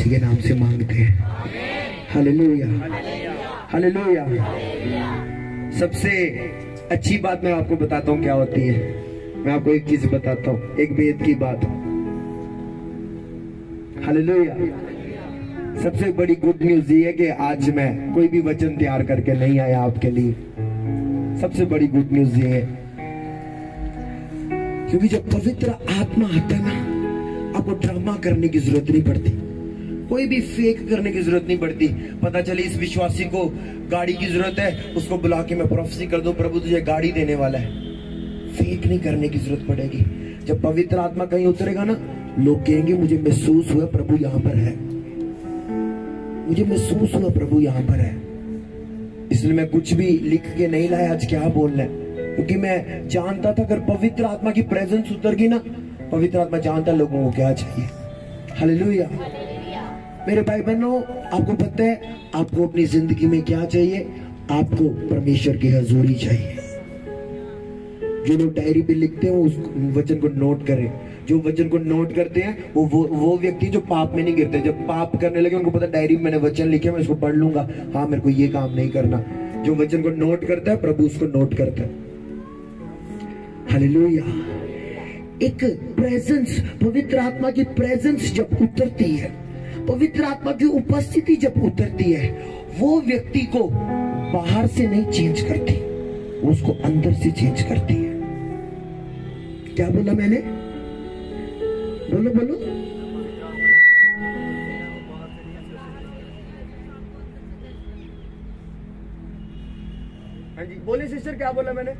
मसीह के नाम से मांगते हैं। Hallelujah, hallelujah. सबसे अच्छी बात मैं आपको बताता हूँ क्या होती है। मैं आपको एक चीज बताता हूँ, एक वेद की बात। हालेलुया। सबसे बड़ी गुड न्यूज ये है कि आज मैं कोई भी वचन तैयार करके नहीं आया आपके लिए। सबसे बड़ी गुड न्यूज ये है, क्योंकि जब पवित्र आत्मा आता है ना, आपको ड्रामा करने की जरूरत नहीं पड़ती, कोई भी फेक करने की जरूरत नहीं पड़ती। पता चले इस विश्वासी को गाड़ी की जरूरत है, उसको बुला के मैं प्रोफेसी कर दूं, प्रभु तुझे गाड़ी देने वाला है। फेक नहीं करने की जरूरत पड़ेगी। जब पवित्र आत्मा कहीं उतरेगा ना, लोग कहेंगे मुझे महसूस हुआ प्रभु यहाँ पर है, मुझे महसूस हुआ प्रभु यहाँ पर है। इसलिए मैं कुछ भी लिख के नहीं लाया आज क्या बोलना है, क्योंकि मैं जानता था अगर पवित्र आत्मा की प्रेजेंस उतर गई ना, पवित्र आत्मा जानता लोगों को क्या चाहिए। हालेलुया। मेरे भाई बहनों, आपको पता है आपको अपनी जिंदगी में क्या चाहिए? आपको परमेश्वर की हजूरी चाहिए। जो लोग डायरी पे लिखते हैं उस वचन को नोट करें। जो वचन को नोट करते हैं वो व्यक्ति जो पाप में नहीं गिरते। जब पाप करने लगे उनको पता डायरी में मैंने वचन लिखे, मैं इसको पढ़ लूंगा, हाँ मेरे को ये काम नहीं करना। जो वचन को नोट करता है प्रभु उसको नोट करता है। हालेलुया। एक प्रेजेंस, पवित्र आत्मा की प्रेजेंस जब उतरती है, पवित्र आत्मा की उपस्थिति जब उतरती है, वो व्यक्ति को बाहर से नहीं चेंज करती, उसको अंदर से चेंज करती है। क्या बोला मैंने? बोलो बोलो। हाँ जी बोले सिस्टर, क्या बोला मैंने?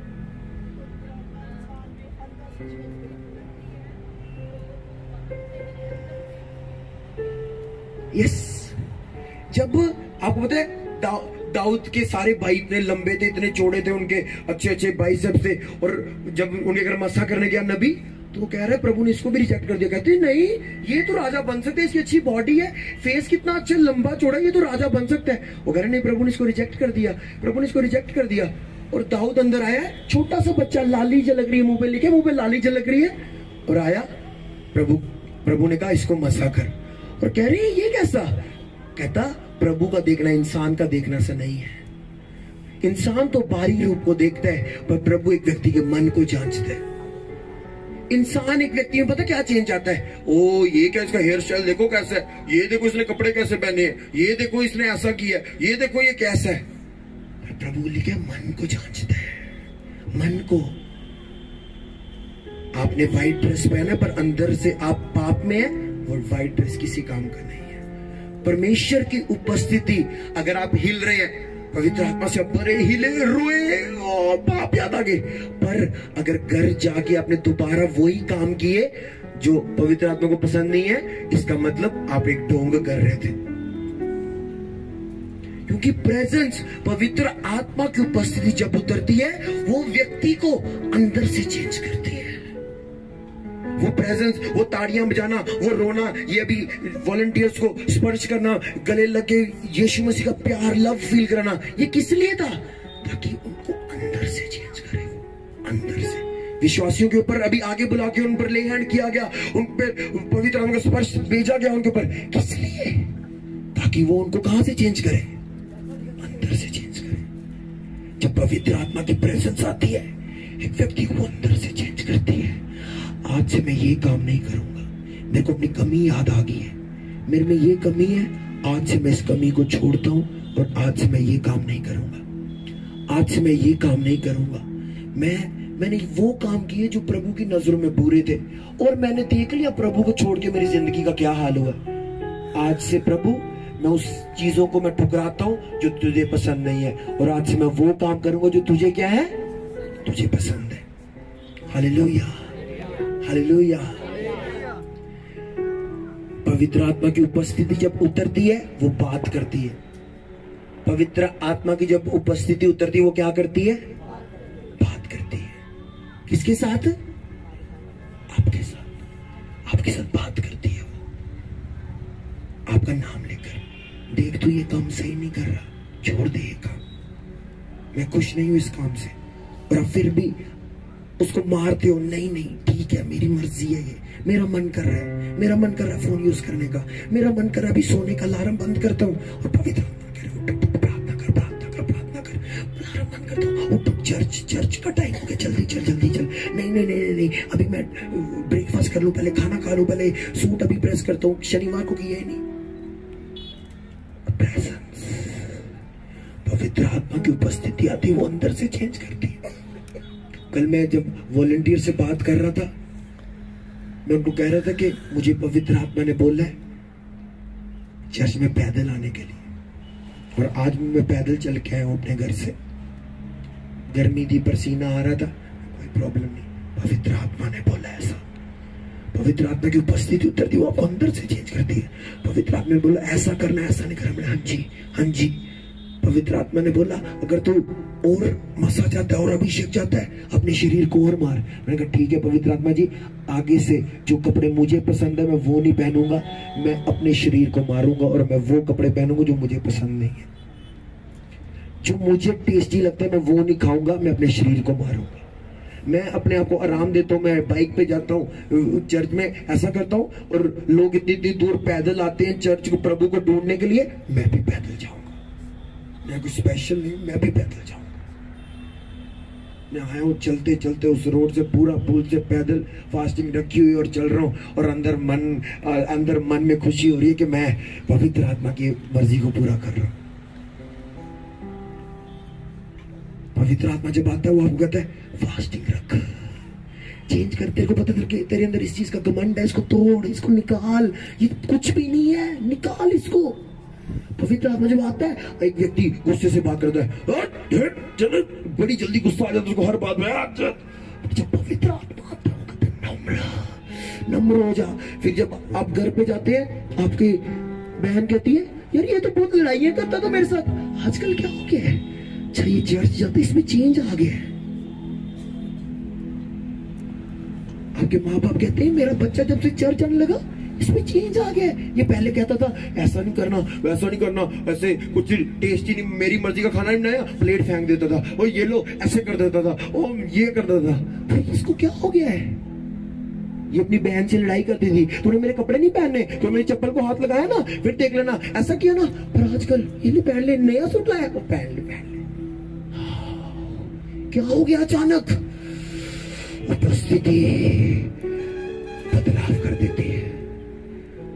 यस। जब आपको पता है दाऊद के सारे भाई इतने लंबे थे, इतने चौड़े थे, उनके अच्छे अच्छे बाइसेप्स थे, और जब उनके घर मस्सा करने गया नबी, तो वो कह रहे प्रभु ने इसको भी रिजेक्ट कर दिया। कहते नहीं ये तो राजा बन सकता है, इसकी अच्छी बॉडी है, फेस कितना अच्छा लंबा चौड़ा, ये तो राजा बन सकता है। वो कह रहे नहीं, प्रभु ने इसको रिजेक्ट कर दिया, प्रभु ने इसको रिजेक्ट कर दिया। और दाऊद अंदर आया, छोटा सा बच्चा, लाली झलक रही है, मुंह पे लिखे, मुंह पे लाली झलक रही है, और आया प्रभु ने कहा इसको मसा कर। और कह रही है ये कैसा? कहता प्रभु का देखना इंसान का देखना से नहीं है। इंसान तो बाहरी रूप को देखता है, पर प्रभु एक व्यक्ति के मन को जांचता है। इंसान एक व्यक्ति में पता क्या चेंज आता है? ओ ये क्या, इसका हेयर स्टाइल देखो कैसा है, ये देखो इसने कपड़े कैसे पहने हैं, ये देखो इसने ऐसा किया, ये देखो ये कैसा है। प्रभु लिखे मन को जांचता है, मन को। आपने व्हाइट ड्रेस पहना पर अंदर से आप पाप में है, और व्हाइट ड्रेस किसी काम का नहीं है। परमेश्वर की उपस्थिति, अगर आप हिल रहे हैं पवित्र आत्मा से, बड़े हिले रोए, पाप याद आ गए, पर अगर घर जाके आपने दोबारा वही काम किए जो पवित्र आत्मा को पसंद नहीं है, इसका मतलब आप एक ढोंग कर रहे थे। क्योंकि प्रेजेंस, पवित्र आत्मा की उपस्थिति जब उतरती है, वो व्यक्ति को अंदर से चेंज करती है। वो प्रेजेंस, वो ताड़ियां बजाना, वो रोना, ये भी वॉलंटियर्स को स्पर्श करना, गले लगे यीशु मसीह का प्यार, लव फील कराना, ये किस लिए था? ताकि उनको अंदर से चेंज करे, अंदर से। विश्वासियों के ऊपर अभी आगे बुला के उन पर ले हैंड किया गया, उन पर पवित्र आत्मा का स्पर्श भेजा गया उनके ऊपर, किस लिए? ताकि वो उनको कहां से चेंज करे? अंदर से चेंज करे। जब पवित्र आत्मा की प्रेजेंस आती है, एक व्यक्ति को अंदर से चेंज करती है। आज से मैं ये काम नहीं करूंगा, मेरे को अपनी कमी याद आ गई है, मेरे में ये कमी है, आज से मैं इस कमी को छोड़ता हूं, और आज से मैं ये काम नहीं करूंगा, आज से मैं ये काम नहीं करूंगा। मैंने वो काम किए जो प्रभु की नजरों में बुरे थे, और मैंने देख लिया प्रभु को छोड़ के मेरी जिंदगी का क्या हाल हुआ। आज से प्रभु मैं उस चीजों को मैं ठुकराता हूं जो तुझे पसंद नहीं है, और आज से मैं वो काम करूंगा जो तुझे क्या है, तुझे पसंद है। Hallelujah, hallelujah. पवित्र आत्मा की उपस्थिति जब उतरती है, वो बात करती है। पवित्र आत्मा की जब उपस्थिति उतरती है, वो क्या करती है? बात करती है। किसके साथ? आपके साथ। आपके साथ बात करती है वो, आपका नाम लेकर, देख तू ये काम सही नहीं कर रहा, छोड़ दे ये काम, मैं खुश नहीं हूं इस काम से। और अब फिर भी उसको मारते हो, नहीं नहीं ठीक है मेरी मर्जी है, ये मेरा मन कर रहा है, मेरा मन कर रहा है फोन यूज करने का, मेरा मन कर रहा है अभी सोने का, अलार्म बंद करता हूँ और पवित्र आत्मा कह रहे हो प्रार्थना कर प्रार्थना कर प्रार्थना कर, अलार्म बंद करता हूँ, उठ चर्च का टाइम हो गया, जल्दी चल जल्दी चल, नहीं नहीं नहीं नहीं अभी मैं ब्रेकफास्ट कर लूं, पहले खाना खा लूं, पहले सूट अभी प्रेस करता हूँ, शनिवार को किया ही नहीं। प्रेजेंस, पवित्र आत्मा की उपस्थिति आती है, वो अंदर से चेंज करती है। कल मैं जब वॉलंटियर से बात कर रहा था, मैं उनको कह रहा था कि मुझे पवित्र आत्मा ने बोला है चर्च में पैदल आने के लिए, और आज मैं पैदल चल के आया हूं अपने घर से। गर्मी थी, पसीना आ रहा था, कोई प्रॉब्लम नहीं, पवित्र आत्मा ने बोला ऐसा। पवित्र आत्मा की उपस्थिति उतरती है, वो आपको अंदर से चेंज करती है। पवित्र आत्मा ने बोला ऐसा करना, ऐसा नहीं करना, हाँ जी हाँ जी। पवित्र आत्मा ने बोला अगर तू और मसा चाहता है और अभिषेक चाहता है, अपने शरीर को और मार। मैंने कहा ठीक है पवित्र आत्मा जी, आगे से जो कपड़े मुझे पसंद है मैं वो नहीं पहनूंगा, मैं अपने शरीर को मारूंगा और मैं वो कपड़े पहनूंगा जो मुझे पसंद नहीं है, जो मुझे टेस्टी लगता है मैं वो नहीं खाऊंगा, मैं अपने शरीर को मारूंगा। मैं अपने आप को आराम देता हूँ, मैं बाइक पे जाता हूँ, चर्च में ऐसा करता हूँ, और लोग इतनी इतनी दूर पैदल आते हैं चर्च को, प्रभु को ढूंढने के लिए, मैं भी पैदल जाऊंगा। मैं कुछ स्पेशल नहीं, मैं भी पैदल जाऊंगा। मैं आया हूँ चलते चलते उस रोड से, पूरा पुल से पैदल फास्टिंग रखी हुई और चल रहा हूँ, और अंदर मन में खुशी हो रही है कि मैं पवित्र आत्मा की मर्जी को पूरा कर रहा हूँ। पवित्र आत्मा जब आता है वो आपको कहता है फास्टिंग रख, चेंज कर, तेरे को पता करके तेरे अंदर इस चीज का घमंड है, इसको तोड़, इसको निकाल, ये कुछ भी नहीं है, निकाल इसको। पवित्र आत्मा जब आता है, एक व्यक्ति गुस्से से बात करता है, बड़ी जल्दी गुस्सा आ जाता है उसको हर बात में, जब पवित्र आत्मा आता है नम्र हो जा। फिर जब आप घर पे जाते हैं, आपकी बहन कहती है यार ये तो बहुत लड़ाइयां करता था मेरे साथ, आजकल क्या हो गया है? अच्छा ये चर्च जाते इसमें चेंज आ गया है। आपके माँ बाप कहते हैं मेरा बच्चा जब से चर्च आने लगा इसमें चेंज आ गया है, ये पहले कहता था ऐसा नहीं करना वैसा नहीं करना, ऐसे कुछ टेस्टी नहीं, मेरी मर्जी का खाना नहीं बनाया, प्लेट फेंक देता था, और ये लो ऐसे कर देता था, और ये करता था। भाई इसको क्या हो गया है? ये अपनी बहन से लड़ाई करती थी, तूने मेरे कपड़े नहीं पहनने, तो मेरी चप्पल को हाथ लगाया ना, फिर देख लेना ऐसा किया ना, पर आजकल ये नहीं पहन ले, नया सूट लाया तो पहन ले। क्या हो गया? अचानक उपस्थिति बदलाव कर देती है।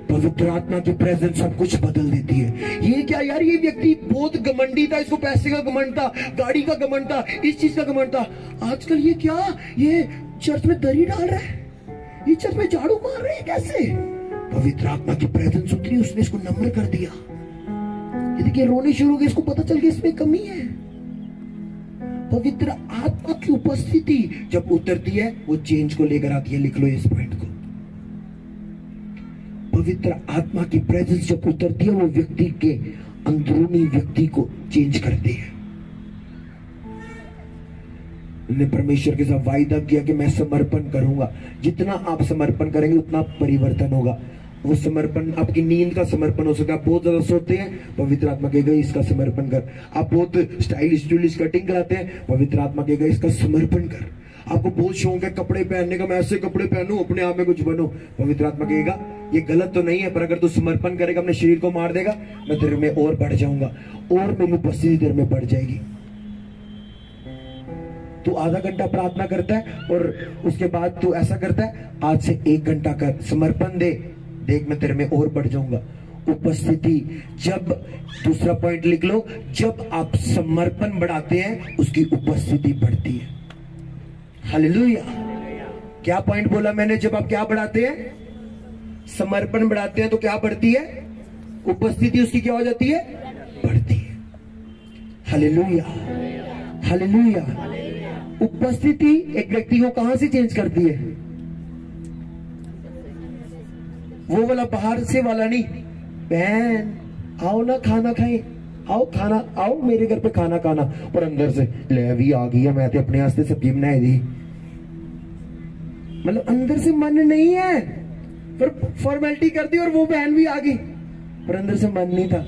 पवित्र आत्मा की प्रेजेंस सब कुछ बदल देती है। ये क्या यार, ये व्यक्ति बहुत घमंडी था, इसको पैसे का घमंड था, गाड़ी का घमंड था, इस चीज का घमंड था, आजकल ये क्या, ये चर्च में दरी डाल रहा है, ये चर्च में झाड़ू मार रहे हैं, कैसे? पवित्र आत्मा की प्रेजेंस उतरी, उसने इसको नम्र कर दिया। ये देखिए रोने शुरू हो गए, इसको पता चल गया इसमें कमी है। पवित्र आत्मा की उपस्थिति जब उतरती है वो चेंज को लेकर आती है। लिख लो इस पॉइंट को, पवित्र आत्मा की प्रेजेंस जब उतरती है वो व्यक्ति के अंदरूनी व्यक्ति को चेंज करती है। उन्होंने परमेश्वर के साथ वायदा किया कि मैं समर्पण करूंगा, जितना आप समर्पण करेंगे उतना परिवर्तन होगा। वो समर्पण आपकी नींद का समर्पण हो सकता है, आप बहुत ज्यादा सोते हैं, पवित्र आत्मा कहेगा इसका समर्पण कर। आप बहुत स्टाइलिश कटिंग कराते हैं, पवित्र आत्मा कहेगा इसका समर्पण कर। आपको बहुत शौक है कपड़े पहनने का, मैं ऐसे कपड़े पहनूं, अपने आप में कुछ बनूं, पवित्र आत्मा कहेगा ये गलत तो नहीं है, पर अगर तू समर्पण करेगा, अपने शरीर को मार देगा, मैं तेरे में और बढ़ जाऊंगा और मेरी उपस्थिति तेरे में बढ़ जाएगी। तू आधा घंटा प्रार्थना करता है और उसके बाद तू ऐसा करता है, आज से 1 घंटा कर, समर्पण दे, देख मैं तेरे में और बढ़ जाऊंगा। उपस्थिति, जब दूसरा पॉइंट लिख लो, जब आप समर्पण बढ़ाते हैं उसकी उपस्थिति बढ़ती है। हालेलुया। क्या पॉइंट बोला मैंने? जब आप क्या बढ़ाते हैं? समर्पण बढ़ाते हैं तो क्या बढ़ती है? उपस्थिति उसकी क्या हो जाती है? बढ़ती है। Hallelujah, hallelujah. उपस्थिति एक व्यक्ति को कहां से चेंज करती है? वो वाला बाहर से वाला नहीं, बहन आओ ना खाना खाएं, आओ खाना, आओ मेरे घर पे खाना खाना, और अंदर से ले भी आ गई है, मैं तो अपने वास्ते सब्जी बनाई दी। मतलब अंदर से मन नहीं है, पर फॉर्मेलिटी कर दी और वो बहन भी आ गई, पर अंदर से मन नहीं था।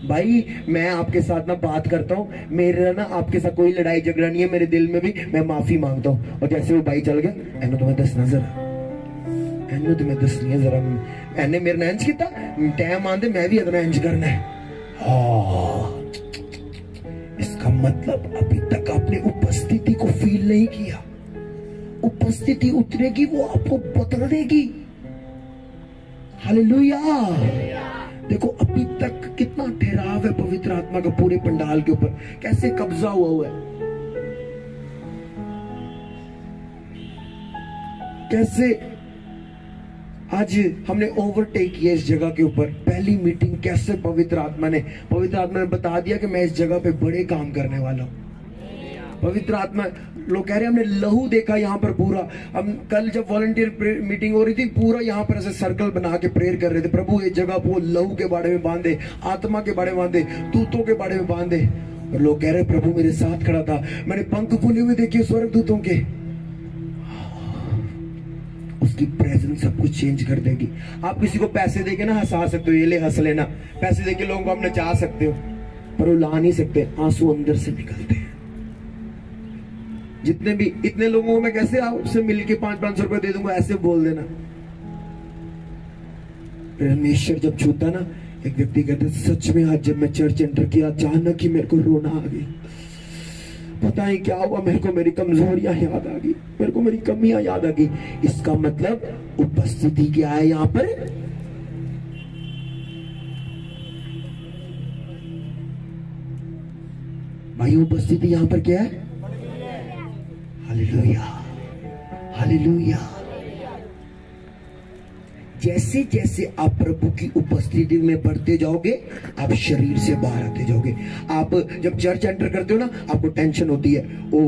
भाई मैं आपके साथ ना बात करता हूँ, मेरा ना आपके साथ कोई लड़ाई झगड़ा नहीं है, मेरे दिल में भी मैं माफी मांगता हूँ। और जैसे वो भाई चल गया, एनो तुम्हें दसना जरा, एनो तुम्हें दसनी है जरा, एने मेरे ने इंज किया टाइम आंदे मैं भी अगला इंज करना है। हाँ, इसका मतलब अभी तक आपने उपस्थिति को फील नहीं किया। उपस्थिति उतरेगी, वो आपको बदल देगी। हालेलुया। देखो अभी तक कितना ठहराव है पवित्र आत्मा का पूरे पंडाल के ऊपर, कैसे कब्जा हुआ है, कैसे आज हमने ओवरटेक किया इस जगह के ऊपर। पहली मीटिंग कैसे पवित्र आत्मा ने बता दिया कि मैं इस जगह पे बड़े काम करने वाला हूं। पवित्र आत्मा, लोग कह रहे हैं हमने लहू देखा यहाँ पर पूरा। हम कल जब वॉलंटियर मीटिंग हो रही थी, पूरा यहाँ पर ऐसे सर्कल बना के प्रेयर कर रहे थे, प्रभु ये जगह वो लहू के बारे में बांधे, आत्मा के बारे में बांधे, दूतों के बारे में बांधे। और लोग कह रहे प्रभु मेरे साथ खड़ा था, मैंने पंख खुले हुए देखे स्वर्ग दूतों के। उसकी प्रेजेंस सब कुछ चेंज कर देगी। आप किसी को पैसे देके ना हंसा सकते हो, ये ले हंस लेना, पैसे देके लोगों को आप नचा सकते हो, पर वो ला नहीं सकते, आंसू अंदर से निकलते हैं। जितने भी इतने लोगों को मैं कैसे आपसे मिलके 500-500 रुपए दे दूंगा, ऐसे बोल देना। परमेश्वर जब छूता ना, एक व्यक्ति कहते सच में आज जब मैं चर्च एंटर किया, अचानक ही मेरे को रोना आ गई। पता नहीं क्या हुआ, मेरे को मेरी कमजोरियां याद आ गई, मेरे को मेरी कमियां याद आ गई। इसका मतलब उपस्थिति क्या है यहाँ पर? भाई उपस्थिति यहाँ पर क्या है? Hallelujah, hallelujah. जैसे जैसे आप प्रभु की उपस्थिति में बढ़ते जाओगे, आप शरीर से बाहर आते जाओगे। आप जब चर्च एंटर करते हो ना, आपको टेंशन होती है, ओ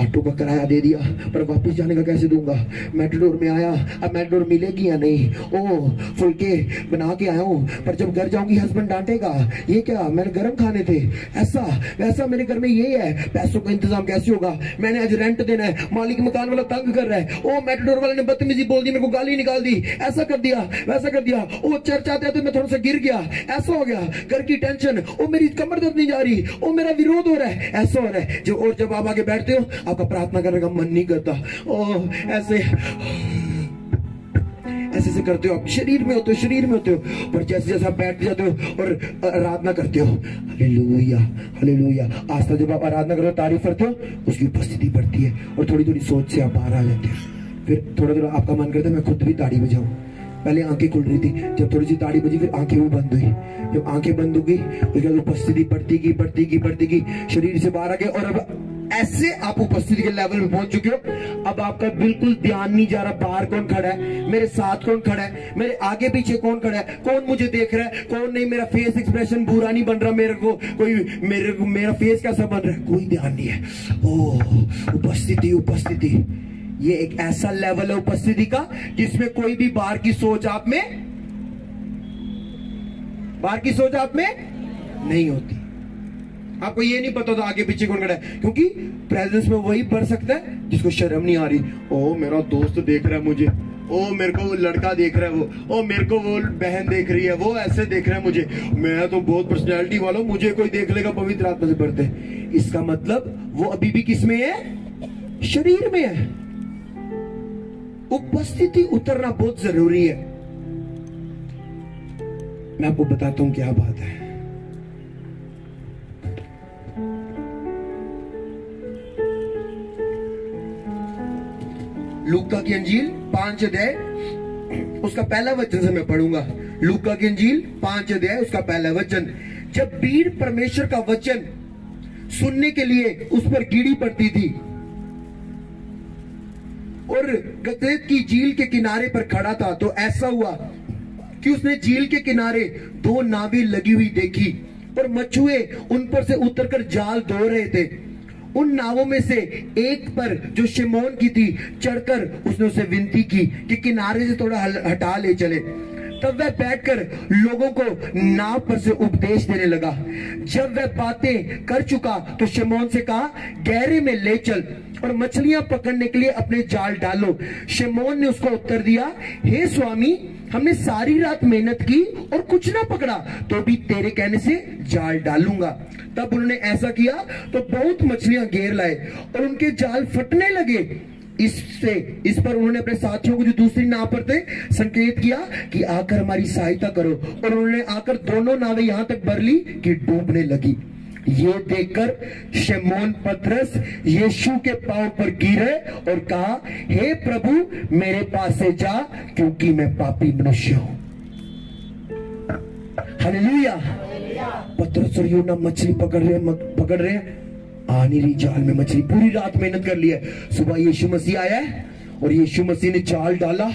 ऑटो का किराया दे दिया, पर वापस जाने का कैसे दूंगा, मेट्रोडोर में आया, अब मेट्रोडोर मिलेगी या नहीं, ओ फुलके बना के आया हूं, पर जब घर जाऊंगी हस्बैंड डांटेगा, ये क्या मैंने गर्म खाने थे, ऐसा वैसा मेरे घर में ये है, पैसों का इंतजाम कैसे होगा, मैंने आज रेंट देना है, मालिक मकान वाला तंग कर रहा है, ओ मेट्रोडोर वाले ने बदतमीजी बोल दी, मेरे को गाली निकाल दी, ऐसा कर दिया वैसा कर दिया, ओ चर्च आते आते मैं थोड़ा सा गिर गया, ऐसा हो गया, घर की टेंशन, ओ मेरी कमर दर्द नहीं जा रही, ओ मेरा विरोध हो रहा है, ऐसा हो रहा है जो। और जब आप आगे बैठते हो, आपका प्रार्थना करने का मन नहीं करता, ओ ऐसे ऐसे करते हो, आप शरीर में होते हो, शरीर में होते हो, पर जैसे जैसे आप बैठ जाते हो और आराधना करते हो, हालेलुया, हालेलुया, आस्था जब आप आराधना करते हो, तारीफ करते हो, उसकी उपस्थिति बढ़ती है और थोड़ी थोड़ी सोच से आप बाहर आ जाते हो। फिर थोड़ा थोड़ा आपका मन करता है मैं खुद भी ताड़ी बजाऊं। पहले आंखें खुल रही थी, जब थोड़ी सी ताड़ी बजी फिर आंखें भी बंद हुई, जब आंखें बंद हो गई उसके बाद उपस्थिति बढ़ती गई, शरीर से बाहर आ गए, और अब ऐसे आप उपस्थिति के लेवल में पहुंच चुके हो, अब आपका बिल्कुल ध्यान नहीं जा रहा बाहर कौन खड़ा है, मेरे साथ कौन खड़ा है, मेरे आगे पीछे कौन खड़ा है, कौन मुझे देख रहा है, कौन नहीं, मेरा फेस एक्सप्रेशन बुरा नहीं बन रहा, मेरे को कोई मेरा फेस कैसा बन रहा है, कोई ध्यान नहीं है। ओ उपस्थिति, ये एक ऐसा लेवल है उपस्थिति का जिसमें कोई भी बाहर की सोच आप में नहीं होती। आपको ये नहीं पता था आगे पीछे कौन खड़ा है, क्योंकि प्रेजेंस में वही बढ़ सकता है जिसको शर्म नहीं आ रही, ओ मेरा दोस्त देख रहा है मुझे, ओ मेरे को वो लड़का देख रहा है, वो ओ मेरे को वो बहन देख रही है, वो ऐसे देख रहा है मुझे, मैं तो बहुत पर्सनैलिटी वाला हूं, मुझे कोई देख लेगा, पवित्र आत्मा से बढ़ते। इसका मतलब वो अभी भी किसमें है? शरीर में है। उपस्थिति उतरना बहुत जरूरी है। मैं आपको बताता हूं क्या बात है। लूका की अंजील 5 अध्याय उसका पहला वचन से मैं पढ़ूंगा। लूका की अंजील 5 अध्याय उसका पहला वचन। जब भीड़ परमेश्वर का वचन सुनने के लिए उस पर कीड़ी पड़ती थी और गदरेत की झील के किनारे पर खड़ा था, तो ऐसा हुआ कि उसने झील के किनारे 2 नावें लगी हुई देखी और मछुए उन पर से उतरकर जाल धो रहे थे। उन नावों में से एक पर जो शिमोन की थी चढ़कर उसने उसे विनती की कि किनारे से थोड़ा हटा ले चले। तब वह बैठकर लोगों को नाव पर से उपदेश देने लगा। जब वह बातें कर चुका तो शमौन से कहा, गहरे में ले चल और मछलियां पकड़ने के लिए अपने जाल डालो। शमौन ने उसको उत्तर दिया, हे स्वामी, हमने सारी रात मेहनत की और कुछ ना पकड़ा, तो भी तेरे कहने से जाल डालूंगा। तब उन्होंने ऐसा किया तो बहुत मछलियां घेर लाए और उनके जाल फटने लगे। इस पर उन्होंने अपने साथियों को जो दूसरी नाव पर थे संकेत किया कि आकर हमारी सहायता करो, और उन्होंने आकर दोनों नावें यहां तक भर ली कि डूबने लगी। ये देखकर शमौन पतरस यीशु के पांव पर गिरे और कहा, हे प्रभु, मेरे पास से जा, क्योंकि मैं पापी मनुष्य हूं। हालेलुया। पतरस और यूहन्ना मछली पकड़ रहे हैं, आ नहीं रही जाल में मछली। पूरी रात मेहनत कर ली है। सुबह यीशु मसीह आया है और यीशु मसीह ने जाल डाला,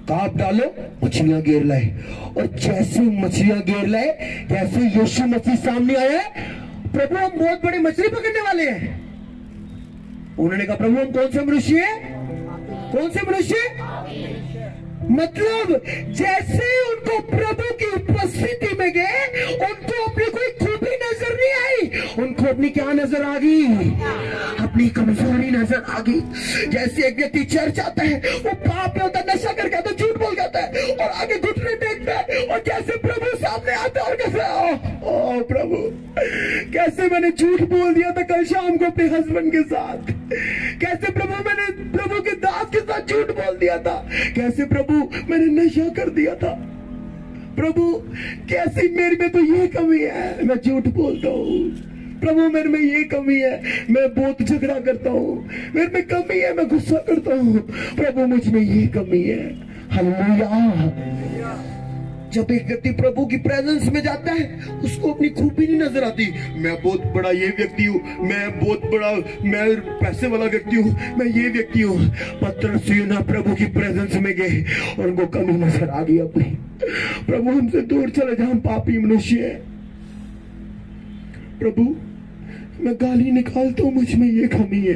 काप डालो, मछलियां घेर लाए। और जैसे मछलियां घेर लाए, जैसे यीशु मसीह सामने आया, प्रभु हम बहुत बड़ी मछली पकड़ने वाले हैं। उन्होंने कहा, प्रभु हम कौन से मनुष्य हैं? कौन से मनुष्य? मतलब जैसे उनको प्रभु की उपस्थिति में गए, उनको अपनी कोई खूबी नजर नहीं आई, उनको अपनी क्या नजर आ गई? अपनी कमजोरी नजर आ गई। जैसे एक व्यक्ति चर्च आता है, वो पाप में होता है, नशा करके आता है, झूठ बोल जाता है और आगे घुटने टेकता है, और जैसे प्रभु सामने आता है और कैसे, ओ प्रभु, कैसे मैंने झूठ बोल दिया था कल शाम को अपने हस्बैंड के साथ, कैसे प्रभु मैंने प्रभु के दास के साथ झूठ बोल दिया था, कैसे प्रभु मैंने नशा कर दिया था, प्रभु कैसी मेरे में तो ये कमी है, मैं झूठ बोलता हूँ, प्रभु मेरे में ये कमी है, मैं बहुत झगड़ा करता हूँ, मेरे में कमी है, मैं गुस्सा करता हूँ, प्रभु मुझ में ये कमी है। हालेलुया। जब एक व्यक्ति प्रभु की प्रेजेंस में जाता है, उसको अपनी खूबी नहीं नजर आती। मैं बहुत बड़ा ये व्यक्ति हूँ, मैं बहुत बड़ा, मैं पैसे वाला व्यक्ति हूँ, मैं ये व्यक्ति हूँ। पतरस यूहन्ना प्रभु की प्रेजेंस में गए और उनको कमी नजर आ गई अपनी। प्रभु हमसे दूर चले जा, हम पापी मनुष्य है। प्रभु मैं गाली निकालता हूँ, मुझ में ये कमी है।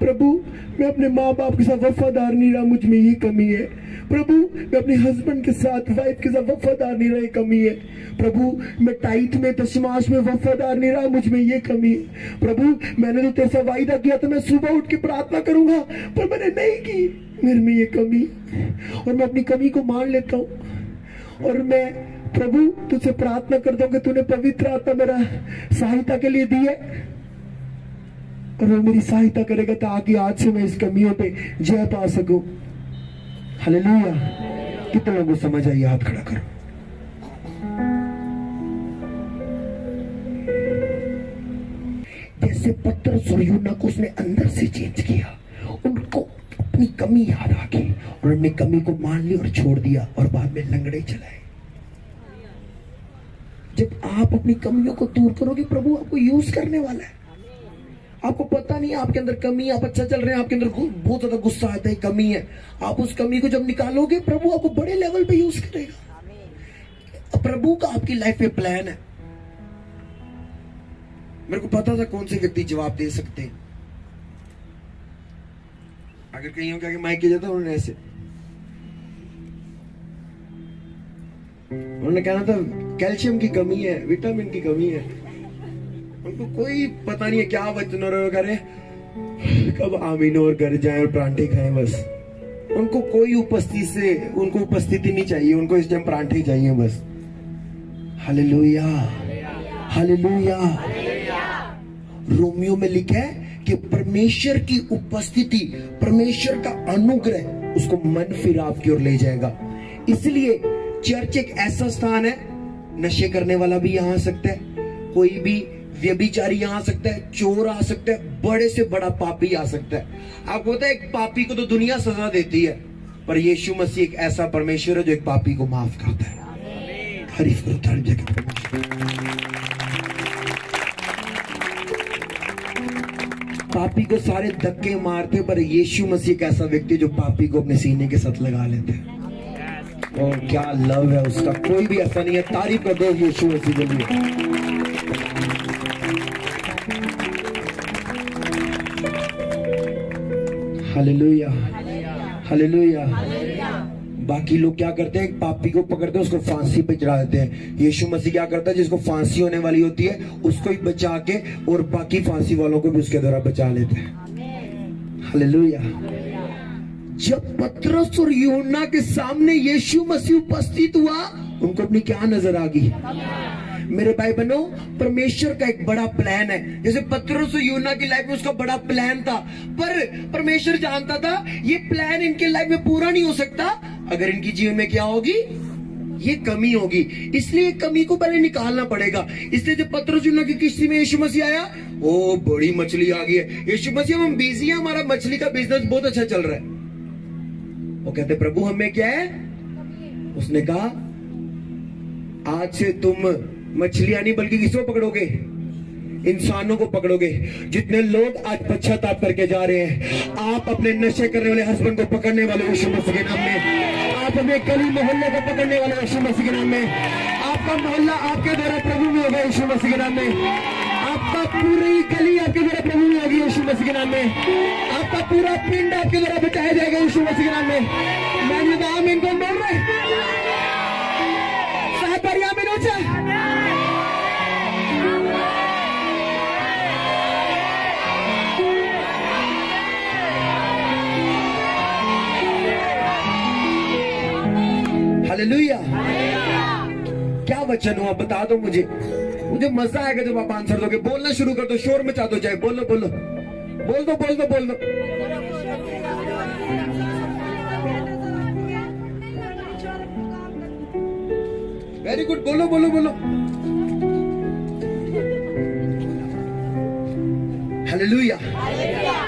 प्रभु मैं अपने माँ बाप के साथ वफादार नहीं रहा, मुझ में ये कमी है। प्रभु मैं अपने हस्बैंड के साथ, वाइफ के साथ वफादार नहीं रहा, ये कमी है। प्रभु मैं टाइट में, दशमांश में वफादार नहीं रहा, मुझ में ये कमी है। प्रभु मैंने तो तेरे से वायदा किया था मैं सुबह उठ के प्रार्थना करूंगा, पर मैंने नहीं की, मेरे में ये कमी है। और मैं अपनी कमी को मान लेता हूँ और मैं प्रभु तुझसे प्रार्थना करता हूँ कि तूने पवित्र आत्मा मेरा सहायता के लिए दी है, और वो मेरी सहायता करेगा ताकि आज से मैं इस कमियों पे जय पा सकूं। हालेलुया। कितने लोगों को समझ आई? हाथ खड़ा करो। जैसे पतरस और यूहन्ना को उसने अंदर से चेंज किया, उनको अपनी कमी याद आ गई और उन्होंने कमी को मान ली और छोड़ दिया और बाद में लंगड़े चलाए। जब आप अपनी कमियों को दूर करोगे, प्रभु आपको यूज करने वाला है। आपको पता नहीं आपके अंदर कमी है, आप अच्छा चल रहे हैं, आपके अंदर बहुत ज्यादा गुस्सा आता है, कमी है। आप उस कमी को जब निकालोगे, प्रभु आपको बड़े लेवल पे यूज करेगा। प्रभु का आपकी लाइफ में प्लान है। मेरे को पता था कौन से व्यक्ति जवाब दे सकते हैं। अगर कहीं हो क्या माइक किया जाता, उन्होंने ऐसे, उन्होंने कहना था कैल्शियम की कमी है, विटामिन की कमी है। उनको कोई पता नहीं है क्या वचन करे, कब आमीन और घर जाए और परांठे खाएं बस। उनको कोई उनको उपस्थिति नहीं चाहिए, उनको इस टाइम परांठे चाहिए बस। Hallelujah, hallelujah. रोमियो में लिखा है कि परमेश्वर की उपस्थिति, परमेश्वर का अनुग्रह उसको मन फिराव की ओर ले जाएगा। इसलिए चर्च एक ऐसा स्थान है, नशे करने वाला भी यहाँ आ सकता है, कोई भी व्यभिचारी यहाँ आ सकता है, चोर आ सकता है, बड़े से बड़ा पापी आ सकता है। आपको पता है एक पापी को तो दुनिया सजा देती है, पर यीशु मसीह एक ऐसा परमेश्वर है जो एक पापी को माफ करता है। तारीफ करो, तारीफ करो। पापी को सारे धक्के मारते, पर यीशु मसीह एक ऐसा व्यक्ति जो पापी को अपने सीने के साथ लगा लेते हैं। और क्या लव है उसका, कोई भी ऐसा नहीं है। तारीफ कर दो यीशु मसीह के लिए। Hallelujah, hallelujah. बाकी लोग क्या करते हैं, पापी को पकड़ते हैं, उसको फांसी पे चढ़ा देते हैं। यीशु मसीह क्या करता है, जिसको फांसी होने वाली होती है उसको ही बचा के और बाकी फांसी वालों को भी उसके द्वारा बचा लेते हैं। हालेलुया। जब पतरस और यूहन्ना के सामने यीशु मसीह उपस्थित हुआ, उनको अपनी क्या नजर आ गई? मेरे भाई बहनों, परमेश्वर का एक बड़ा प्लान है। जैसे पतरस और यूहन्ना की लाइफ में उसका बड़ा प्लान था, पर परमेश्वर जानता था ये प्लान इनके लाइफ में पूरा नहीं हो सकता अगर इनकी जीवन में क्या होगी, ये कमी होगी। इसलिए कमी को पहले निकालना पड़ेगा। इसलिए जब पतरस यूहन्ना की किश्ती में यीशु मसीह आया, ओ बड़ी मछली आ गई है। यीशु मसीह, हम बिजी हैं, हमारा मछली का बिजनेस बहुत अच्छा चल रहा है। वो कहते प्रभु हमें क्या है? उसने कहा आज से तुम मछलियां नहीं बल्कि किसको पकड़ोगे? इंसानों को पकड़ोगे। जितने लोग आज पश्चाताप करके जा रहे हैं, आप अपने नशे करने वाले हस्बैंड को पकड़ने वाले यीशु मसीह के नाम में, आप अपने गली मोहल्ले को पकड़ने वाले यीशु मसीह के नाम में, आपका मोहल्ला आपके द्वारा प्रभु में होगा यीशु मसीह के नाम में, आपका पूरी गली आपके द्वारा प्रभु में होगी यीशु मसीह के नाम में, आपका पूरा पिंड आपके द्वारा बचाया जाएगा यीशु मसीह के नाम में। मैं नाम इनको बोल रहे साहबरिया में नोचा। हालेलुया। क्या वचन हुआ बता दो मुझे मजा आएगा जब आप आंसर दोगे। बोलना शुरू कर दो, शोर मचा दो, चाहे बोलो बोलो, बोल दो बोल दो बोल दो। वेरी गुड, बोलो बोलो बोलो। हालेलुया।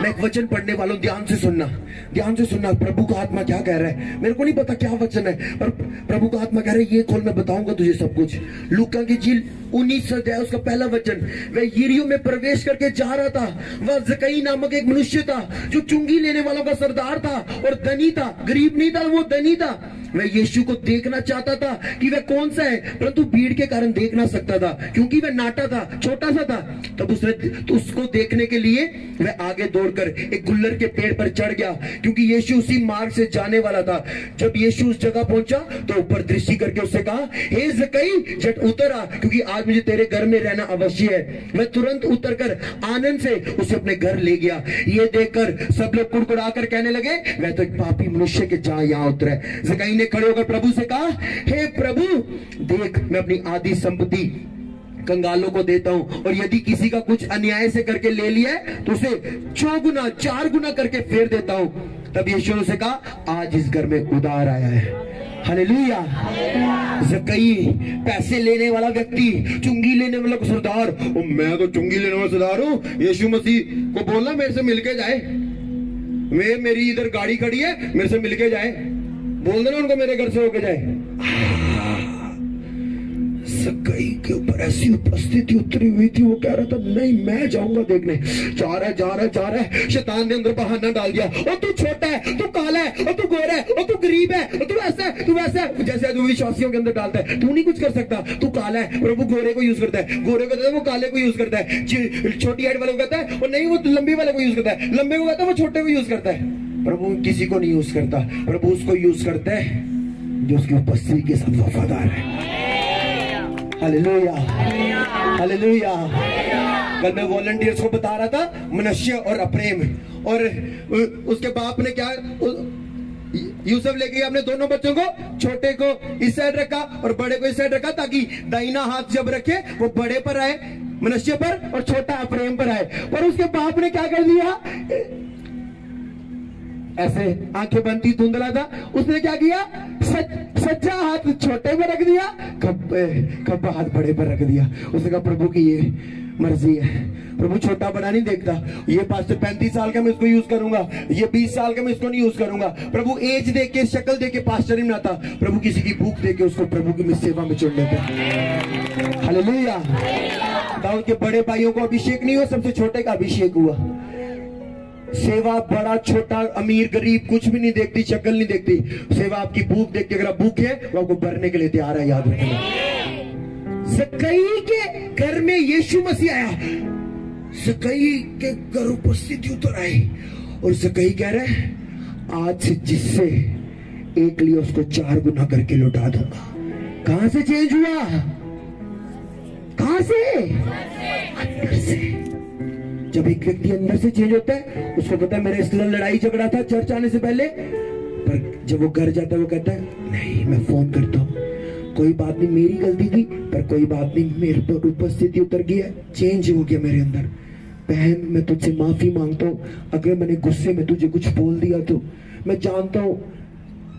मैं एक वचन पढ़ने वाला हूं, ध्यान से सुनना, ध्यान से सुनना। प्रभु का आत्मा क्या कह रहा है, मेरे को नहीं पता क्या वचन है, पर प्रभु का आत्मा कह रहा है ये खोल, मैं बताऊंगा तुझे सब कुछ। लूका की झील 19 अध्याय उसका पहला वचन। वह यरीहो में प्रवेश करके जा रहा था। वह जक्कई नामक एक मनुष्य था जो चुंगी लेने वालों का सरदार था और धनी था। गरीब नहीं था, वो धनी था। वह यीशु को देखना चाहता था कि वह कौन सा है, परंतु भीड़ के कारण देख ना सकता था क्योंकि वह नाटा था, छोटा सा था। तब उसने तो उसको देखने के लिए वह आगे दौड़कर एक गुल्लर के पेड़ पर चढ़ गया क्योंकि यीशु उसी मार्ग से जाने वाला था। जब यीशु उस जगह पहुंचा तो ऊपर दृष्टि करके उससे कहा, हे जक्कई झट उतर आ, क्योंकि आज मुझे तेरे घर में रहना अवश्य है। वह तुरंत उतरकर आनंद से उसे अपने घर ले गया। ये देखकर सब लोग कुड़कुड़ाकर कहने लगे, वह तो एक पापी मनुष्य के जहां यहां उतरा है। जक्कई ने खड़े होकर प्रभु से कहा, हे प्रभु, देख मैं अपनी आधी संपत्ति कंगालों को देता हूं, और यदि किसी का कुछ अन्याय से करके ले लिया है तो उसे 4 गुना 4 गुना करके फेर देता हूं। तब यीशु ने उसे कहा, आज इस घर में उधार आया है। हालेलुया। जक्कई पैसे लेने वाला व्यक्ति, चुंगी लेने वाला सरदार, मैं तो चुंगी लेने वाला सरदार हूं। यीशु मसीह को बोलना मेरे से मिलके जाए, मेरी इधर गाड़ी खड़ी है, मेरे से मिलके जाए, बोल देना उनको मेरे घर से होके जाए। जक्कई के ऊपर ऐसी उपस्थिति उतरी हुई थी, वो कह रहा था नहीं मैं जाऊंगा देखने। जा रहा है। शैतान ने अंदर बहाना डाल दिया, और तू छोटा है, तू काला है, और तू गोरा है, और तू गरीब है, और तू ऐसा है, तू वैसा है, जैसे जो विश्वासियों के अंदर डालता है। तू नहीं कुछ कर सकता, तू काला है। प्रभु गोरे को यूज करता है, गोरे को कहता है वो काले को यूज करता है। छोटी हाइट वाले को कहता है और नहीं वो लंबी वाले को यूज करता है, लंबे को कहता है वो छोटे को यूज करता है। प्रभु किसी को नहीं यूज करता, प्रभु उसको यूज करता है जो उसकी उपस्थिति के साथ वफादार है। Hallelujah, hallelujah. कल मैं वॉलंटियर्स को बता रहा था मनुष्य और अप्रेम, और उसके बाप ने क्या, यूसुफ लेके गया अपने दोनों बच्चों को, छोटे को इस साइड रखा और बड़े को इस साइड रखा, ताकि दाहिना हाथ जब रखे वो बड़े पर आए, मनुष्य पर, और छोटा अप्रेम पर आए। पर उसके बाप ने क्या कर दिया, ऐसे आंखें बंद थी, धुंधला था, उसने क्या किया, सच्चा हाथ छोटे पर रख दिया, खब्बा हाथ बड़े पर रख दिया। उसने कहा प्रभु की ये मर्जी है, प्रभु छोटा बड़ा नहीं देखता। ये पास्टर 35 साल का मैं इसको यूज करूंगा, ये 20 साल का मैं इसको नहीं यूज करूंगा। प्रभु एज देख के, शक्ल देख के पास्टर नहीं बनाता, प्रभु किसी की भूख देख के उसको प्रभु की सेवा में चुन लेता है। हालेलुया। दाऊद के बड़े भाइयों को अभिषेक नहीं हुआ, सबसे छोटे का अभिषेक हुआ। सेवा बड़ा छोटा अमीर गरीब कुछ भी नहीं देखती, शक्ल नहीं देखती, सेवा आपकी भूख देखती। अगर आप भूख है वो आपको भरने के लिए तैयार है, याद रखना। जक्कई के घर में यीशु मसीह आया, जक्कई के घर उपस्थिति उतर आई, और जक्कई कह रहे आज से जिससे एक लिया उसको 4 गुना करके लौटा दूंगा। कहां से चेंज हुआ? कहां से? अंदर से। जब एक व्यक्ति अंदर से चेंज होता है, उसको पता है मेरे इसलिए लड़ाई झगड़ा था चर्च आने से पहले, पर जब वो घर जाता है वो कहता है नहीं, मैं फोन करता हूँ, कोई बात नहीं, मेरी गलती थी, पर कोई बात नहीं, मेरे पर उपस्थिति उतर गई है, चेंज हो गया मेरे अंदर। बहन, मैं तुझसे माफी मांगता हूँ अगर मैंने गुस्से में तुझे कुछ बोल दिया तो। मैं जानता हूँ,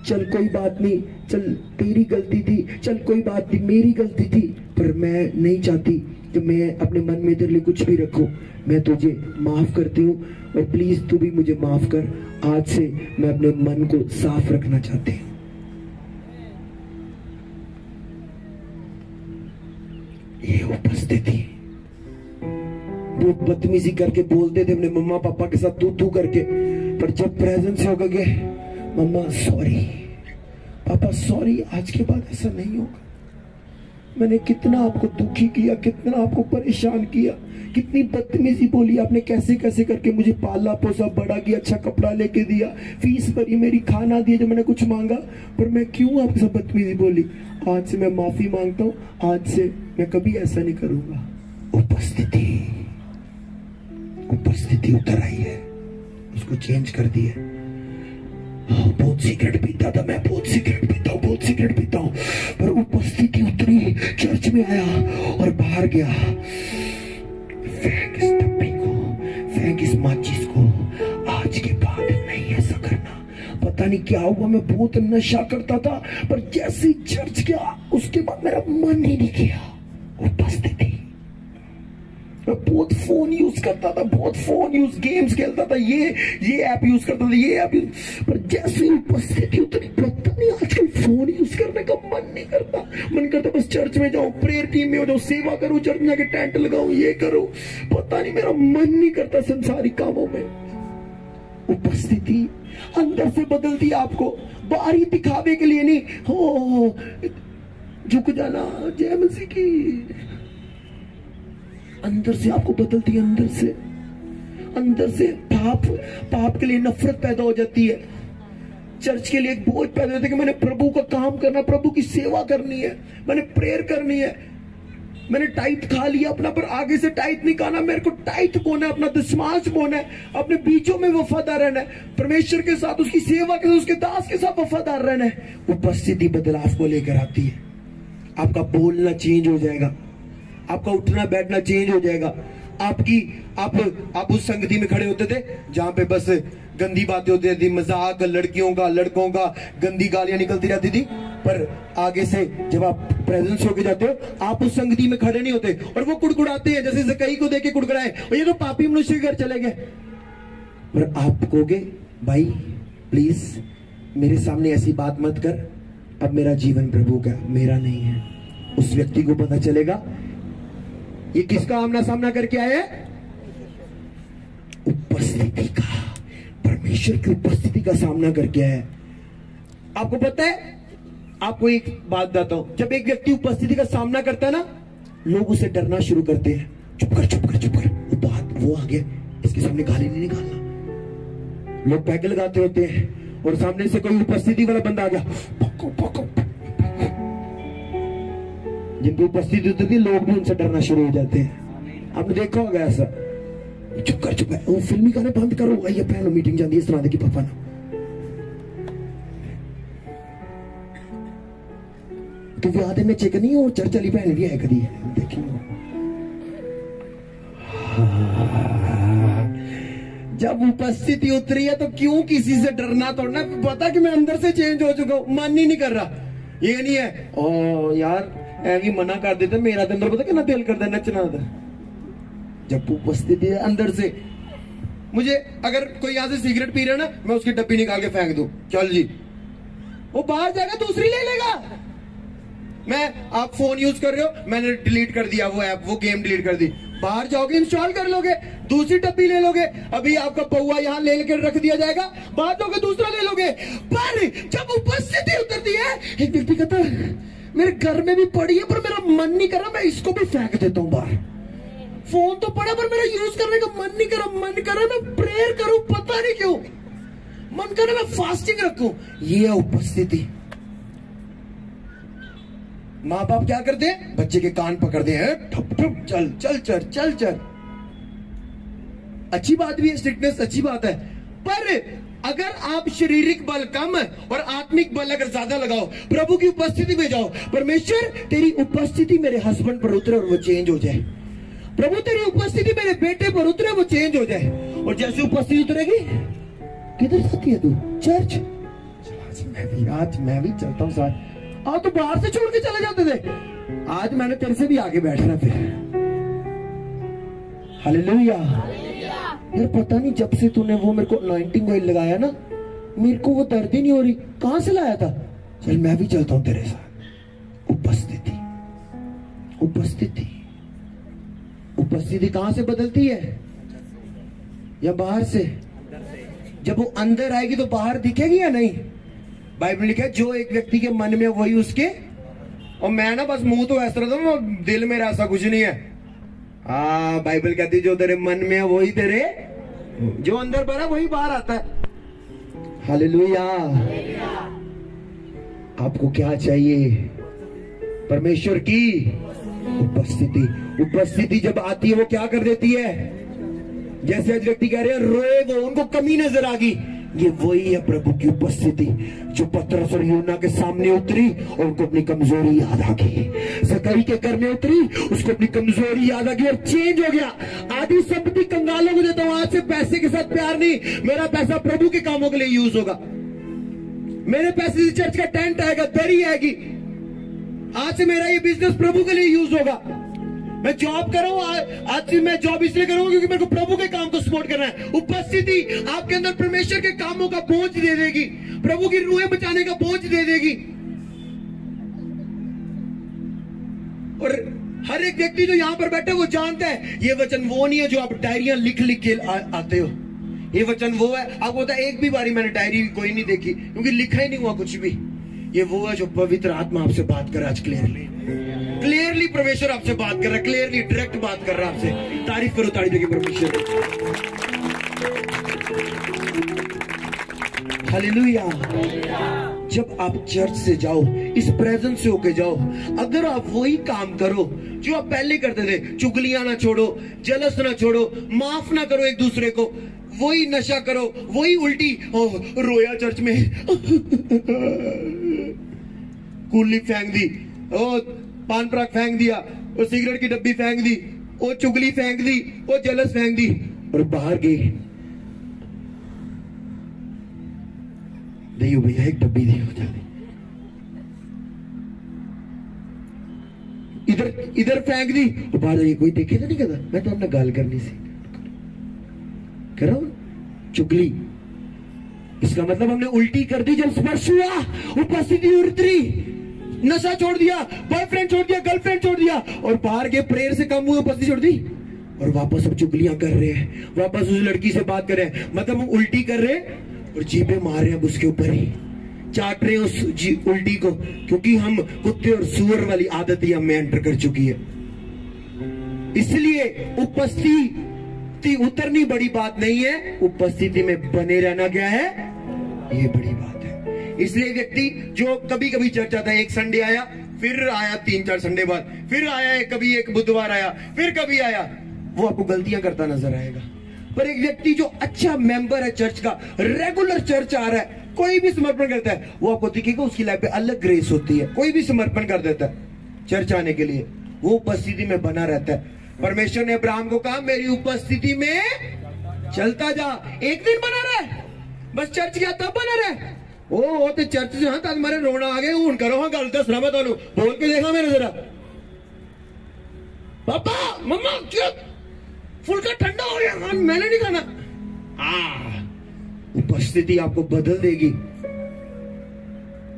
चल कोई बात नहीं, चल तेरी गलती थी, चल कोई बात नहीं, मेरी गलती थी, पर मैं नहीं चाहती कि मैं अपने मन में तेरे लिए कुछ भी रखूं। मैं तुझे माफ करती हूँ और प्लीज तू भी मुझे माफ कर। आज से मैं अपने मन को साफ रखना चाहती हूँ। ये उपस्थिति। वो बदतमीजी करके बोलते थे अपने मम्मा पापा के साथ तू तू करके, पर जब प्रेजेंस होगा के मम्मा सॉरी, पापा सॉरी, आज के बाद ऐसा नहीं होगा। मैंने कितना आपको दुखी किया, कितना आपको परेशान किया, कितनी बदतमीजी बोली आपने, कैसे कैसे करके मुझे पाला पोसा बड़ा किया, अच्छा कपड़ा लेके दिया, फीस भरी मेरी, खाना दिया जब मैंने कुछ मांगा, पर मैं क्यों आपके साथ बदतमीजी बोली। आज से मैं माफी मांगता हूँ, आज से मैं कभी ऐसा नहीं करूंगा। उपस्थिति, उपस्थिति उतर आई है, उसको चेंज कर दी है। बहुत सिगरेट पीता था मैं, बहुत सिगरेट पीता हूँ, बहुत सिगरेट पीता हूँ, पर उपस्थिति उतरी, चर्च में आया और बाहर गया। फेंक इस डब्बी को, फेंक इस माचिस को, आज के बाद नहीं ऐसा करना। पता नहीं क्या हुआ, मैं बहुत नशा करता था, पर जैसे ही चर्च गया उसके बाद मेरा मन ही नहीं किया। उपस्थिति। मैं बहुत फोन यूज करता था, बहुत फोन यूज, गेम्स खेलता था, ये ऐप यूज करता था, ये ऐप यूज, पर जैसे ही उपस्थिति उतरी, पता नहीं आजकल फोन यूज करने का मन नहीं करता। मन करता बस चर्च में जाऊं, प्रेयर टीम में हो जाऊं, सेवा करूं, चर्च में जाके टेंट लगाऊं, ये करूं, पता नहीं मेरा मन नहीं करता संसारिक कामों में। उपस्थिति अंदर से बदलती आपको, बाहरी दिखावे के लिए नहीं। हो झुक जाना, जय मसीह की। अंदर से आपको बदलती है, अंदर से पाप के लिए नफरत पैदा हो जाती है, चर्च के लिए एक बोझ पैदा होता है कि मैंने प्रभु का काम करना, प्रभु की सेवा करनी है, मैंने प्रेयर करनी है, मैंने टाइट खा लिया अपना, पर आगे से टाइट नहीं खाना, मेरे को टाइट बोना है, अपना दशमांश बोना है, अपने बीचों में वफादार रहना है, परमेश्वर के साथ, उसकी सेवा के साथ, उसके दास के साथ वफादार रहना है। उपस्थिति बदलाव को लेकर आती है। आपका बोलना चेंज हो जाएगा, आपका उठना बैठना चेंज हो जाएगा। आप उस संगति में खड़े होते थे जहां पे बस गंदी बातें होती थी, मजाक, लड़कियों का, लड़कों का, गंदी गालियां निकलती रहती थी, पर आगे से जब आप प्रेजेंस होके जाते हो, आप उस संगति में खड़े नहीं होते और वो कुड़कुड़ाते हैं, जैसे ज़कई को देख के कुड़कुड़ाए, और ये तो पापी मनुष्य के घर चले गए। पर आप कहोगे भाई प्लीज मेरे सामने ऐसी बात मत कर, अब मेरा जीवन प्रभु का, मेरा नहीं है। उस व्यक्ति को पता चलेगा ये किसका आमना सामना करके आया है? उपस्थिति का, परमेश्वर की उपस्थिति का सामना करके आया है। आपको पता है, आपको एक बात बताता हूं, जब एक व्यक्ति उपस्थिति का सामना करता है ना, लोग उसे डरना शुरू करते हैं। चुप कर चुप कर चुप कर, वो आ गया, इसके सामने गाली नहीं निकालना। लोग पैके लगाते होते हैं और सामने से कोई उपस्थिति वाला बंदा आ गया, पको पको, जिनकी उपस्थिति होती है लोग भी उनसे डरना शुरू हो जाते हैं। आपने देखा होगा ऐसा। चुप कर चुप है, वो फिल्मी गाने बंद करो, आइए पहनो मीटिंग जाती है इस तरह की पापा ना। तो विआह में चेक नहीं हो, चर्च वाली भैन भी है कभी देखी। जब उपस्थिति उतरी है तो क्यों किसी से डरना तोड़ना, पता कि मैं अंदर से चेंज हो चुका हूं, मन ही नहीं कर रहा। ये नहीं है ओ यार ऐवी मना कर देते, मेरा तो अंदर पता कितना दिल करता है नचना था। जब उपस्थिति है अंदर से, मुझे अगर कोई यहां से सिगरेट पी रहा है ना, मैं उसकी डब्बी निकाल के फेंक दूं, चल जी, वो बाहर जाएगा दूसरी ले लेगा। आप फोन यूज कर रहे हो, मैंने डिलीट कर दिया वो ऐप, वो गेम डिलीट कर दी, बाहर जाओगे इंस्टॉल कर लोगे, दूसरी डब्बी ले लोगे, अभी आपका पौवा यहाँ ले लेकर रख दिया जाएगा, बाहर जाओगे दूसरा ले लोगे। पर जब उपस्थिति उतरती है, एक व्यक्ति कहता है मेरे घर में भी पड़ी है पर मेरा मन नहीं कर रहा, मैं इसको भी फेंक देता हूं बाहर। फोन तो पड़ा पर मेरा यूज करने का मन नहीं कर रहा, मन कर रहा मैं प्रेयर करूं, पता नहीं क्यों। मन करे मैं फास्टिंग रखूं, ये है उपस्थिति। माँ बाप क्या करते हैं, बच्चे के कान पकड़ते हैं, ठप ठप चल चल चल चल चल। अच्छी बात भी है, स्ट्रिक्टनेस अच्छी बात है, पर अगर आप शारीरिक बल कम और आत्मिक बल अगर ज्यादा लगाओ, प्रभु की उपस्थिति में जाओ, परमेश्वर तेरी उपस्थिति मेरे हस्बैंड पर उतरे और वो चेंज हो जाए, प्रभु तेरी उपस्थिति मेरे बेटे पर उतरे वो चेंज हो जाए। और जैसे उपस्थिति उतरेगी, किधर जाती है तू, चर्च? आज मैं भी चलता हूँ साथ। आज तो बाहर से छोड़ के चले जाते थे, आज मैंने तेरे से भी आगे बैठना फिर। हालेलुया। यार पता नहीं जब से तूने वो मेरे को अनॉइंटिंग ऑयल लगाया ना, मेरे को वो दर्द ही नहीं हो रही, कहां से लाया था? चल मैं भी चलता हूं तेरे साथ। उपस्थिति, उपस्थिति, उपस्थिति कहां से बदलती है? या बाहर से? जब वो अंदर आएगी तो बाहर दिखेगी या नहीं? बाइबल लिखा है जो एक व्यक्ति के मन में वही उसके, और मैं ना बस मुंह तो ऐसा रहता हूं, दिल में ऐसा कुछ नहीं है। हाँ, बाइबल कहती जो तेरे मन में है वही तेरे, जो अंदर भरा वही बाहर आता है। हालेलुया। आपको क्या चाहिए? परमेश्वर की उपस्थिति। उपस्थिति जब आती है वो क्या कर देती है? जैसे आज व्यक्ति कह रहे हैं रोए, वो उनको कमी नजर आ गई, ये वही है प्रभु की उपस्थिति जो पतरस और यूहन्ना के सामने उतरी और उनको अपनी कमजोरी याद आ गई। जकई के घर में उतरी, उसको अपनी कमजोरी याद आ गई और चेंज हो गया। आधी संपत्ति कंगालों को देता हूं, आज से पैसे के साथ प्यार नहीं, मेरा पैसा प्रभु के कामों के लिए यूज होगा। मेरे पैसे से चर्च का टेंट आएगा, दरी आएगी। आज से मेरा ये बिजनेस प्रभु के लिए यूज होगा। मैं जॉब कर रहा हूं, आज से मैं जॉब इसलिए करूंगा क्योंकि मेरे को प्रभु के काम को सपोर्ट करना है। उपस्थिति आपके अंदर परमेश्वर के कामों का बोझ दे देगी, प्रभु की रूहें बचाने का बोझ दे देगी। और हर एक व्यक्ति जो यहां पर बैठा है वो जानता है ये वचन वो नहीं है जो आप डायरियां लिख लिख के आते हो। ये वचन वो है, आपको पता है एक भी बारी मैंने डायरी कोई नहीं देखी क्योंकि लिखा ही नहीं हुआ कुछ भी। ये वो है जो पवित्र आत्मा आपसे बात कर रहा है आज क्लियरली। क्लियरली परमेश्वर आपसे बात कर रहा है, क्लियरली डायरेक्ट बात कर रहा है आपसे। तारीफ करो, तारीफ देगी परमेश्वर। हालेलुया। जब आप चर्च से जाओ, इस प्रेजेंस से होके जाओ, अगर आप वही काम करो जो आप पहले करते थे, चुगलियां ना छोड़ो, जलस ना छोड़ो, माफ ना करो एक दूसरे को, वही नशा करो, वही उल्टी रोया चर्च में कूली फेंक दी, पान पराग फेंक दिया, और सिगरेट की डब्बी फेंक दी, और चुगली फेंक दी, और जलस फेंक दी, और बाहर गई नहीं भैया एक डब्बी दी हो जाती, इधर इधर फेंक दी और बाहर जाइए कोई देखे तो नहीं कहता मैं तो अपना गाल करनी सी करो चुगली। इसका मतलब हमने उल्टी कर दी जब स्पर्श हुआ, उपस्थिति उतरी, नशा छोड़ दिया, बॉयफ्रेंड छोड़ दिया, गर्लफ्रेंड छोड़ दिया, और बाहर के प्रेयर से कम हुए, उपस्थिति छोड़ दी, और वापस अब चुगलियां कर रहे हैं, वापस उस लड़की से बात कर रहे हैं। मतलब हम उल्टी कर रहे हैं और जीभे मार रहे हैं उसके ऊपर ही, चाट रहे हैं उस उल्टी को, क्योंकि हम कुत्ते और सुअर वाली आदत ही हमें एंटर कर चुकी है। इसलिए उपस्थिति उतरनी बड़ी बात नहीं है, उपस्थिति में बने रहना क्या है, ये बड़ी बात है। इसलिए व्यक्ति जो कभी कभी चर्च आता है, एक संडे आया, फिर आया 3-4 संडे बाद, फिर आया कभी एक बुधवार आया, फिर कभी आया, वो आपको गलतियां करता नजर आएगा। पर एक व्यक्ति जो अच्छा मेंबर है चर्च का, रेगुलर चर्च आ रहा है, कोई भी समर्पण करता है, वो आपको दिखेगा उसकी लाइफ पे अलग ग्रेस होती है। कोई भी समर्पण कर देता है चर्च आने के लिए, वो उपस्थिति में बना रहता है। परमेश्वर ने अब्राहम को कहा मेरी उपस्थिति में चलता जा, एक दिन बना रहे, बस चर्च गया तब बना रहे। ओ तो चर्च से हाँ तुम्हारे रोना आ गए, हूं करो हाँ गल दस रहा तो बोल के देखा मेरे जरा, पापा मम्मा क्या फुलका ठंडा हो गया, हाँ मैंने नहीं खाना। उपस्थिति आपको बदल देगी।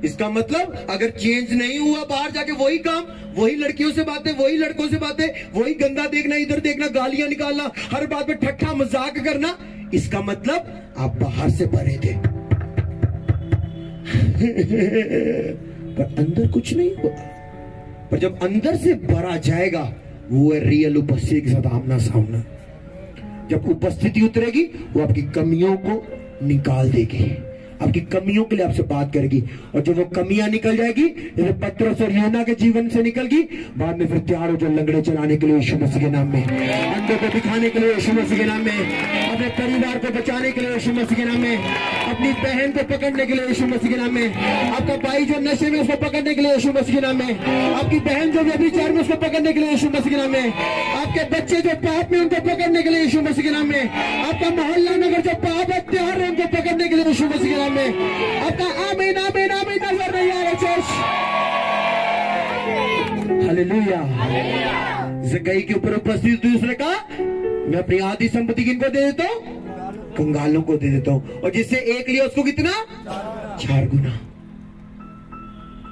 इसका मतलब अगर चेंज नहीं हुआ, बाहर जाके वही काम, वही लड़कियों से बातें, वही लड़कों से बातें, वही गंदा देखना, इधर देखना, गालियां निकालना, हर बात में ठट्ठा मजाक करना, इसका मतलब आप बाहर से भरे थे पर अंदर कुछ नहीं हुआ। पर जब अंदर से भरा जाएगा, वो है रियल उपस्थिति के साथ आमना सामना। जब उपस्थिति उतरेगी, वो आपकी कमियों को निकाल देगी, आपकी कमियों के लिए आपसे बात करेगी, और जब वो कमियां निकल जाएगी, जैसे पतरस और यूहन्ना के जीवन से निकल गई, बाद में फिर तैयार हो जो लंगड़े चलाने के लिए यीशु मसीह के नाम में, अंधों को दिखाने के लिए यीशु मसीह के नाम में, अपने परिवार को बचाने के लिए यीशु मसीह के नाम में, अपनी बहन को पकड़ने के लिए यीशु मसीह के नाम में, आपका भाई जो नशे में उसको पकड़ने के लिए यीशु मसीह के नाम में, आपकी बहन जो व्यभिचार में उसको पकड़ने के लिए यीशु मसीह के नाम में, आपके बच्चे जो पाप में उनको पकड़ने के लिए यीशु मसीह के नाम में, आपका मोहल्ला नगर जो पाप हत्यार है उनको पकड़ने के लिए यीशु मसीह के नाम में, आपका आमीन आमीन आमीन नजर नहीं आ रहा चर्च। हालेलुया। जक्कई के ऊपर उपस्थित दूसरे का, मैं अपनी आधी संपत्ति किनको दे देता हूं? कंगालों को दे देता हूं, और जिससे एक लिया उसको कितना? 4 गुना।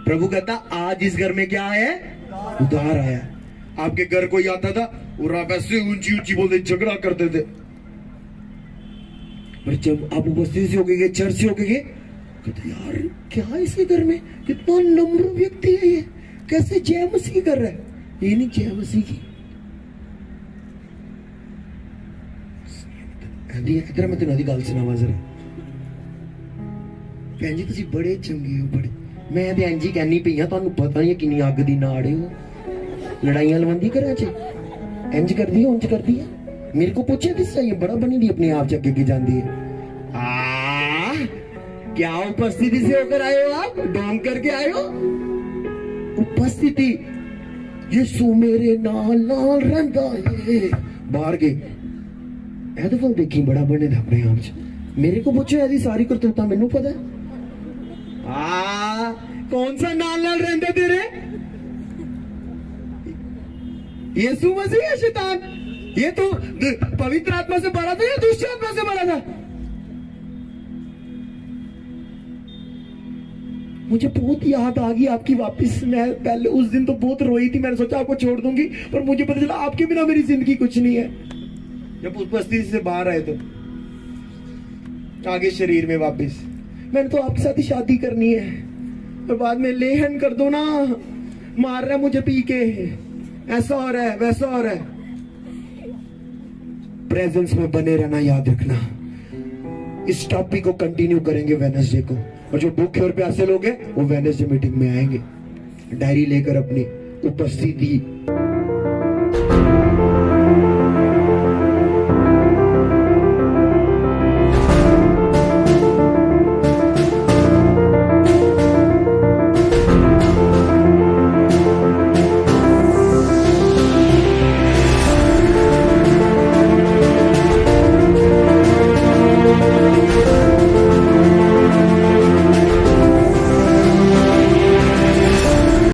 प्रभु कहता आज इस घर में क्या है? उधार आया। आपके घर कोई आता था और आप ऐसे ऊंची ऊंची बोलते झगड़ा करते थे, पर जब आप उपस्थित से होके गए, चर्च से होके गए, कहते यार क्या इसके घर में कितना नम्र व्यक्ति है, ये कैसे जय मसीह कर रहा है। ये नहीं जय मसीह की इधर मैं तेन गल सुनावा जरा। भैन जी तुसी बड़े चंगे हो, बड़े। मैं तो इंज ही कहनी पई तुहानू पता नहीं किन्नी अग दी नाड़ हो, लड़ाइयां लवांदी घरां च, इंज करदी है उंज करदी है। मेरे को पूछे किस चाहिए, बड़ा बनी दी अपने आप च अगे जाती है। क्या उपस्थिति से होकर आए हो आप? डोंग करके आए हो? उपस्थिति यीशु मेरे नाल नाल रंगा है। बाहर गए ऐ तो फल देखी बड़ा बने थे अपने आप च। मेरे को पूछो ऐसी सारी करतूता मैनू पता है। कौन सा नाल नाल रहंदे तेरे? यीशु मसीह या शैतान? ये तो पवित्र आत्मा से भरा था या दुष्ट आत्मा से भरा था? मुझे बहुत याद आ गई आपकी वापस। मैं पहले उस दिन तो बहुत रोई थी, मैंने सोचा आपको छोड़ दूंगी, पर मुझे पता चला आपके बिना मेरी जिंदगी कुछ नहीं है। जब उपस्थिति से बाहर आए तो आगे शरीर में वापस, मैंने तो आपके साथ ही शादी करनी है, और बाद में लेहन कर दो ना, मार रहा है मुझे पी के, ऐसा हो रहा है वैसा हो रहा है। प्रेजेंस में बने रहना याद रखना। इस टॉपिक को कंटिन्यू करेंगे वेडनेसडे को, और जो भूखे और प्यासे लोग हैं वो वेडनेसडे मीटिंग में आएंगे डायरी लेकर अपनी उपस्थिति